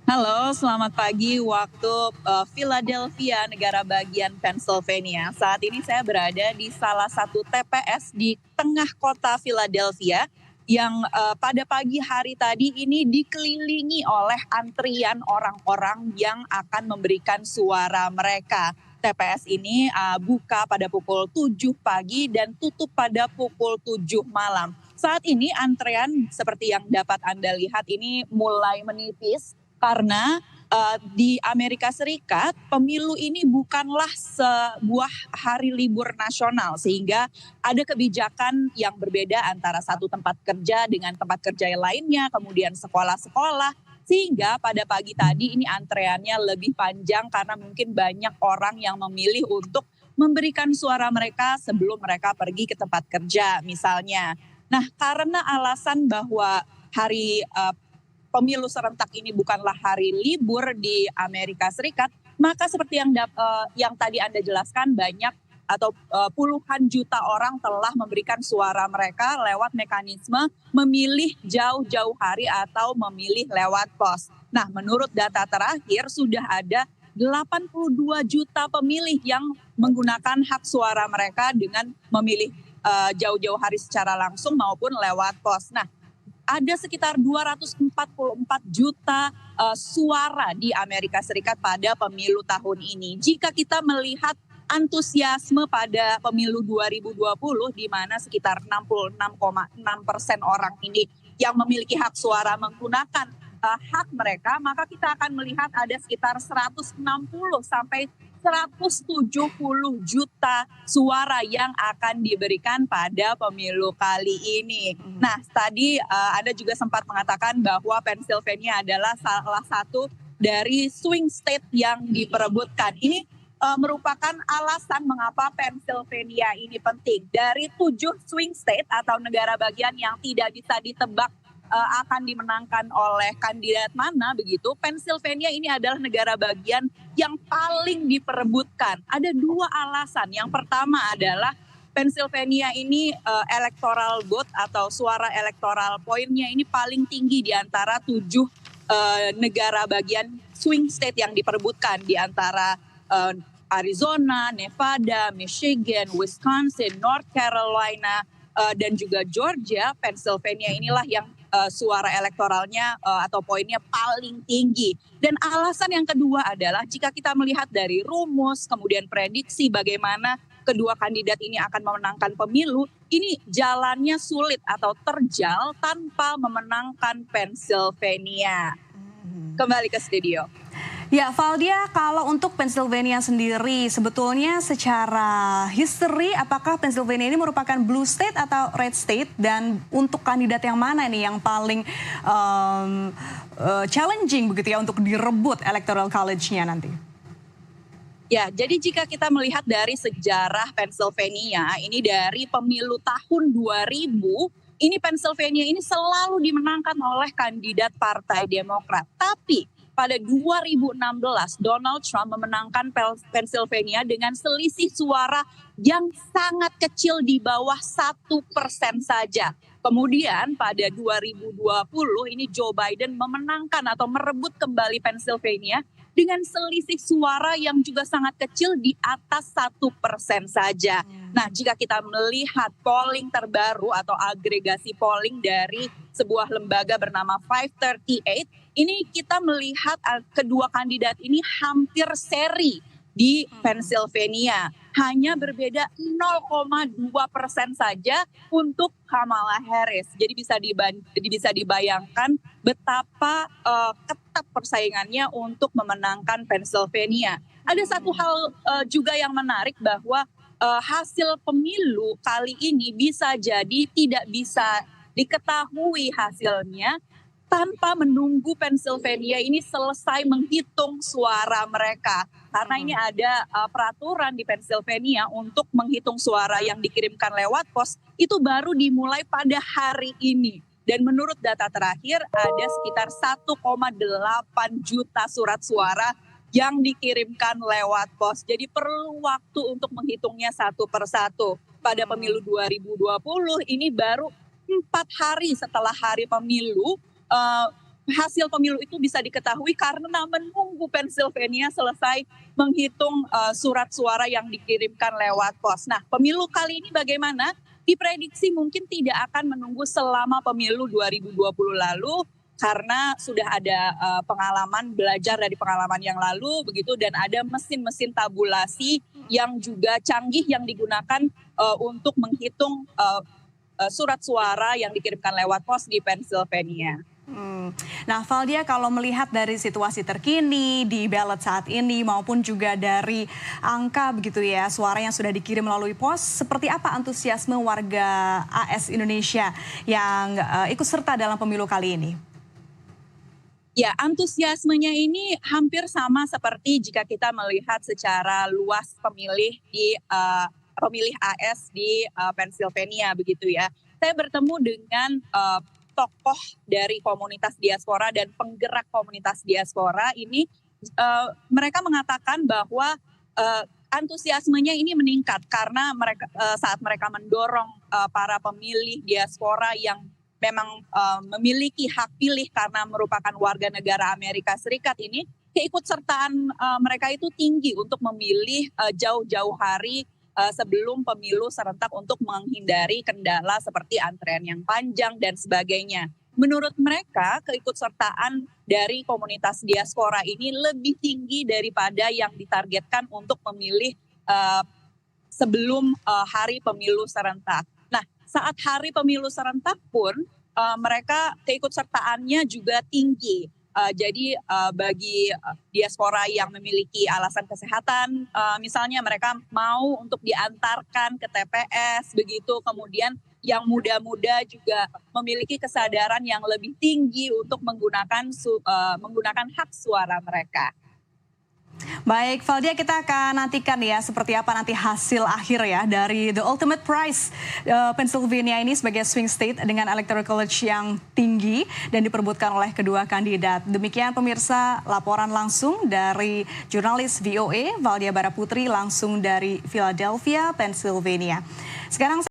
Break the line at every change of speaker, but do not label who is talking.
Halo, selamat pagi waktu Philadelphia, negara bagian Pennsylvania. Saat ini saya berada di salah satu TPS di tengah kota Philadelphia yang pada pagi hari tadi ini dikelilingi oleh antrian orang-orang yang akan memberikan suara mereka. TPS ini buka pada pukul 7 pagi dan tutup pada pukul 7 malam. Saat ini antrean seperti yang dapat Anda lihat ini mulai menipis karena di Amerika Serikat pemilu ini bukanlah sebuah hari libur nasional sehingga ada kebijakan yang berbeda antara satu tempat kerja dengan tempat kerja yang lainnya, kemudian sekolah-sekolah, sehingga pada pagi tadi ini antreannya lebih panjang karena mungkin banyak orang yang memilih untuk memberikan suara mereka sebelum mereka pergi ke tempat kerja misalnya. Nah, karena alasan bahwa hari pemilu serentak ini bukanlah hari libur di Amerika Serikat, maka seperti yang tadi Anda jelaskan banyak atau puluhan juta orang telah memberikan suara mereka lewat mekanisme memilih jauh-jauh hari atau memilih lewat pos. Nah, menurut data terakhir sudah ada 82 juta pemilih yang menggunakan hak suara mereka dengan memilih jauh-jauh hari secara langsung maupun lewat pos. Nah, ada sekitar 244 juta suara di Amerika Serikat pada pemilu tahun ini. Jika kita melihat antusiasme pada pemilu 2020 di mana sekitar 66,6% orang ini yang memiliki hak suara menggunakan hak mereka, maka kita akan melihat ada sekitar 160 sampai 170 juta suara yang akan diberikan pada pemilu kali ini. Nah, tadi Anda juga sempat mengatakan bahwa Pennsylvania adalah salah satu dari swing state yang diperebutkan. Ini merupakan alasan mengapa Pennsylvania ini penting. Dari 7 swing state atau negara bagian yang tidak bisa ditebak akan dimenangkan oleh kandidat mana begitu, Pennsylvania ini adalah negara bagian yang paling diperebutkan. Ada dua alasan. Yang pertama adalah Pennsylvania ini electoral vote atau suara electoral poinnya ini paling tinggi di antara 7 negara bagian swing state yang diperebutkan di antara Arizona, Nevada, Michigan, Wisconsin, North Carolina, dan juga Georgia. Pennsylvania inilah yang suara elektoralnya atau poinnya paling tinggi. Dan alasan yang kedua adalah jika kita melihat dari rumus, kemudian prediksi bagaimana kedua kandidat ini akan memenangkan pemilu, ini jalannya sulit atau terjal tanpa memenangkan Pennsylvania. Kembali ke studio.
Ya, Valdia, kalau untuk Pennsylvania sendiri, sebetulnya secara history, apakah Pennsylvania ini merupakan blue state atau red state? Dan untuk kandidat yang mana nih yang paling challenging begitu ya untuk direbut electoral college-nya nanti?
Ya, jadi jika kita melihat dari sejarah Pennsylvania, ini dari pemilu tahun 2000, ini Pennsylvania ini selalu dimenangkan oleh kandidat Partai Demokrat. Tapi pada 2016 Donald Trump memenangkan Pennsylvania dengan selisih suara yang sangat kecil di bawah 1% saja. Kemudian pada 2020 ini Joe Biden memenangkan atau merebut kembali Pennsylvania dengan selisih suara yang juga sangat kecil di atas 1% saja. Nah, jika kita melihat polling terbaru atau agregasi polling dari sebuah lembaga bernama 538, ini kita melihat kedua kandidat ini hampir seri di Pennsylvania. Hanya berbeda 0,2% saja untuk Kamala Harris. Jadi bisa dibayangkan betapa ketat persaingannya untuk memenangkan Pennsylvania. Ada satu hal juga yang menarik bahwa hasil pemilu kali ini bisa jadi tidak bisa diketahui hasilnya tanpa menunggu Pennsylvania ini selesai menghitung suara mereka. Karena ini ada peraturan di Pennsylvania untuk menghitung suara yang dikirimkan lewat pos, itu baru dimulai pada hari ini. Dan menurut data terakhir ada sekitar 1,8 juta surat suara yang dikirimkan lewat pos. Jadi perlu waktu untuk menghitungnya satu persatu. Pada pemilu 2020 ini baru 4 hari setelah hari pemilu, hasil pemilu itu bisa diketahui karena menunggu Pennsylvania selesai menghitung surat suara yang dikirimkan lewat pos. Nah, pemilu kali ini bagaimana? Diprediksi mungkin tidak akan menunggu selama pemilu 2020 lalu karena sudah ada pengalaman, belajar dari pengalaman yang lalu begitu, dan ada mesin-mesin tabulasi yang juga canggih yang digunakan untuk menghitung surat suara yang dikirimkan lewat pos di Pennsylvania.
Nah, Valdia, kalau melihat dari situasi terkini di ballot saat ini maupun juga dari angka begitu ya, suara yang sudah dikirim melalui pos, seperti apa antusiasme warga AS Indonesia yang ikut serta dalam pemilu kali ini?
Ya, antusiasmenya ini hampir sama seperti jika kita melihat secara luas pemilih AS di Pennsylvania begitu ya. Saya bertemu dengan tokoh dari komunitas diaspora dan penggerak komunitas diaspora ini, mereka mengatakan bahwa antusiasmenya ini meningkat karena saat mereka mendorong para pemilih diaspora yang memang memiliki hak pilih karena merupakan warga negara Amerika Serikat ini, keikutsertaan mereka itu tinggi untuk memilih jauh-jauh hari sebelum pemilu serentak untuk menghindari kendala seperti antrean yang panjang dan sebagainya. Menurut mereka, keikutsertaan dari komunitas diaspora ini lebih tinggi daripada yang ditargetkan untuk memilih sebelum hari pemilu serentak. Nah, saat hari pemilu serentak pun mereka keikutsertaannya juga tinggi. Jadi bagi diaspora yang memiliki alasan kesehatan, misalnya mereka mau untuk diantarkan ke TPS begitu, kemudian yang muda-muda juga memiliki kesadaran yang lebih tinggi untuk menggunakan hak suara mereka.
Baik, Valdia, kita akan nantikan ya seperti apa nanti hasil akhir ya dari The Ultimate Prize Pennsylvania ini sebagai swing state dengan electoral college yang tinggi dan diperebutkan oleh kedua kandidat. Demikian pemirsa, laporan langsung dari jurnalis VOA Valdia Baraputri langsung dari Philadelphia, Pennsylvania. Sekarang